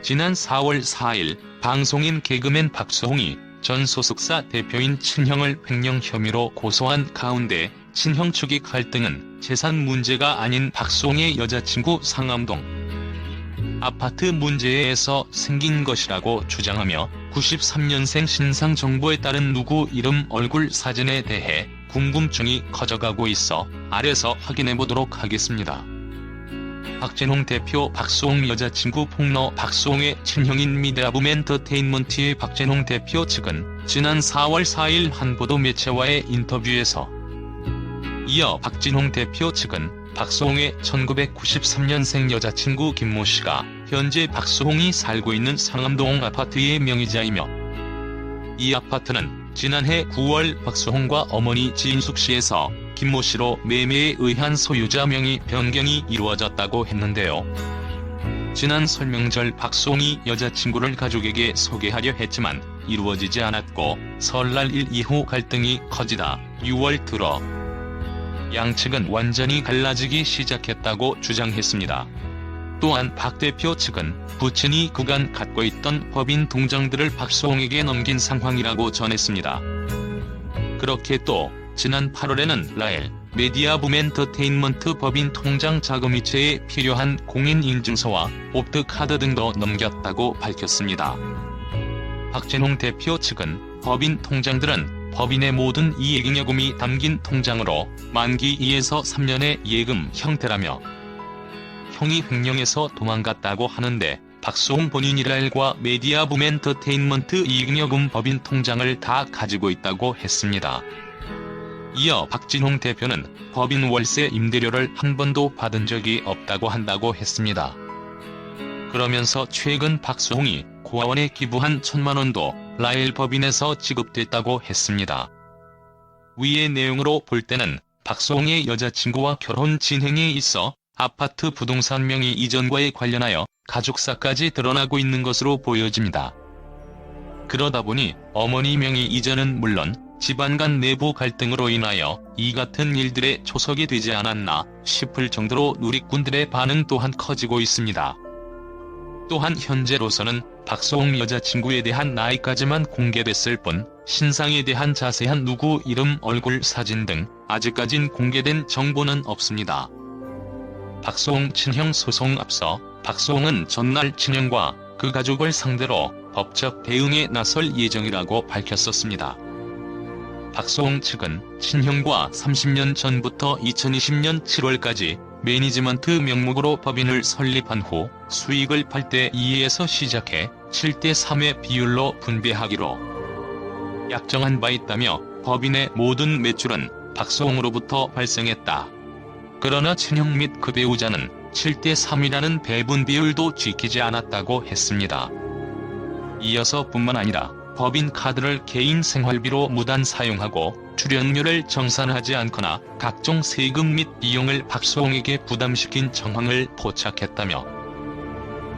지난 4월 4일 방송인 개그맨 박수홍이 전 소속사 대표인 친형을 횡령 혐의로 고소한 가운데 친형 측의 갈등은 재산 문제가 아닌 박수홍의 여자친구 상암동 아파트 문제에서 생긴 것이라고 주장하며 93년생 신상 정보에 따른 누구 이름 얼굴 사진에 대해 궁금증이 커져가고 있어 아래서 확인해보도록 하겠습니다. 박진홍 대표 박수홍 여자친구 폭로. 박수홍의 친형인 미디어붐 엔터테인먼트의 박진홍 대표 측은 지난 4월 4일 한 보도 매체와의 인터뷰에서 이어 박진홍 대표 측은 박수홍의 1993년생 여자친구 김모 씨가 현재 박수홍이 살고 있는 상암동 아파트의 명의자이며 이 아파트는 지난해 9월 박수홍과 어머니 지인숙 씨에서 김모 씨로 매매에 의한 소유자 명의 변경이 이루어졌다고 했는데요. 지난 설명절 박수홍이 여자친구를 가족에게 소개하려 했지만 이루어지지 않았고 설날 일 이후 갈등이 커지다 6월 들어 양측은 완전히 갈라지기 시작했다고 주장했습니다. 또한 박 대표 측은 부친이 그간 갖고 있던 법인 통장들을 박수홍에게 넘긴 상황이라고 전했습니다. 그렇게 또 지난 8월에는 라엘 메디어붐 엔터테인먼트 법인 통장 자금이체에 필요한 공인인증서와 옵트카드 등도 넘겼다고 밝혔습니다. 박진홍 대표 측은 법인 통장들은 법인의 모든 이익잉여금이 담긴 통장으로 만기 2에서 3년의 예금 형태라며 형이 횡령해서 도망갔다고 하는데 박수홍 본인이 라엘과 메디어붐 엔터테인먼트 이익잉여금 법인 통장을 다 가지고 있다고 했습니다. 이어 박진홍 대표는 법인 월세 임대료를 한 번도 받은 적이 없다고 한다고 했습니다. 그러면서 최근 박수홍이 고아원에 기부한 1,000만 원도 라엘 법인에서 지급됐다고 했습니다. 위의 내용으로 볼 때는 박수홍의 여자친구와 결혼 진행에 있어 아파트 부동산 명의 이전과에 관련하여 가족사까지 드러나고 있는 것으로 보여집니다. 그러다 보니 어머니 명의 이전은 물론 집안 간 내부 갈등으로 인하여 이 같은 일들에 초석이 되지 않았나 싶을 정도로 누리꾼들의 반응 또한 커지고 있습니다. 또한 현재로서는 박수홍 여자친구에 대한 나이까지만 공개됐을 뿐 신상에 대한 자세한 누구 이름 얼굴 사진 등 아직까진 공개된 정보는 없습니다. 박수홍 친형 소송 앞서 박수홍은 전날 친형과 그 가족을 상대로 법적 대응에 나설 예정이라고 밝혔었습니다. 박수홍 측은 친형과 30년 전부터 2020년 7월까지 매니지먼트 명목으로 법인을 설립한 후 수익을 8대 2에서 시작해 7대 3의 비율로 분배하기로 약정한 바 있다며 법인의 모든 매출은 박수홍으로부터 발생했다. 그러나 친형 및 그 배우자는 7대 3이라는 배분 비율도 지키지 않았다고 했습니다. 이어서 뿐만 아니라 법인 카드를 개인 생활비로 무단 사용하고 출연료를 정산하지 않거나 각종 세금 및 비용을 박수홍에게 부담시킨 정황을 포착했다며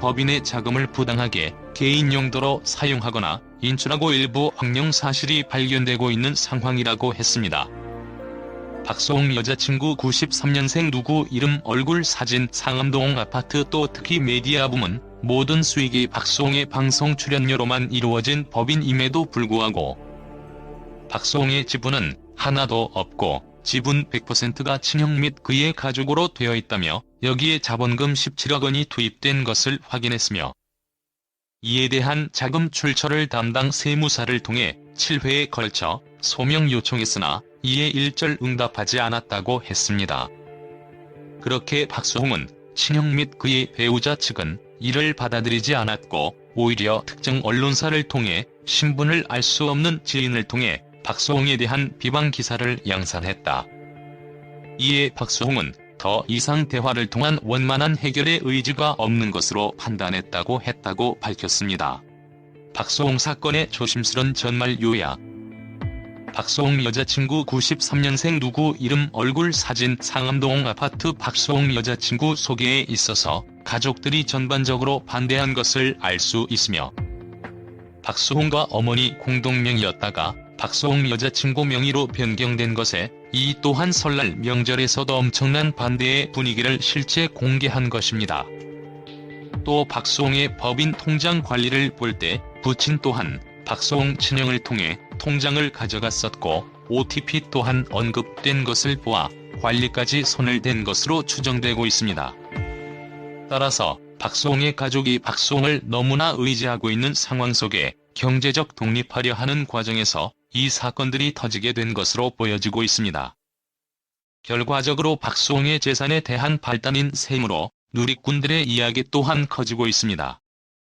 법인의 자금을 부당하게 개인 용도로 사용하거나 인출하고 일부 횡령 사실이 발견되고 있는 상황이라고 했습니다. 박수홍 여자친구 93년생 누구 이름 얼굴 사진 상암동 아파트. 또 특히 메디어붐은 모든 수익이 박수홍의 방송 출연료로만 이루어진 법인임에도 불구하고 박수홍의 지분은 하나도 없고 지분 100%가 친형 및 그의 가족으로 되어 있다며 여기에 자본금 17억 원이 투입된 것을 확인했으며 이에 대한 자금 출처를 담당 세무사를 통해 7회에 걸쳐 소명 요청했으나 이에 일절 응답하지 않았다고 했습니다. 그렇게 박수홍은 친형 및 그의 배우자 측은 이를 받아들이지 않았고 오히려 특정 언론사를 통해 신분을 알 수 없는 지인을 통해 박수홍에 대한 비방 기사를 양산했다. 이에 박수홍은 더 이상 대화를 통한 원만한 해결의 의지가 없는 것으로 판단했다고 밝혔습니다. 박수홍 사건의 조심스런 전말 요약. 박수홍 여자친구 93년생 누구 이름 얼굴 사진 상암동 아파트. 박수홍 여자친구 소개에 있어서 가족들이 전반적으로 반대한 것을 알 수 있으며 박수홍과 어머니 공동명의였다가 박수홍 여자친구 명의로 변경된 것에 이 또한 설날 명절에서도 엄청난 반대의 분위기를 실제 공개한 것입니다. 또 박수홍의 법인 통장 관리를 볼 때 부친 또한 박수홍 친형을 통해 통장을 가져갔었고 OTP 또한 언급된 것을 보아 관리까지 손을 댄 것으로 추정되고 있습니다. 따라서 박수홍의 가족이 박수홍을 너무나 의지하고 있는 상황 속에 경제적 독립하려 하는 과정에서 이 사건들이 터지게 된 것으로 보여지고 있습니다. 결과적으로 박수홍의 재산에 대한 발단인 세무로 누리꾼들의 이야기 또한 커지고 있습니다.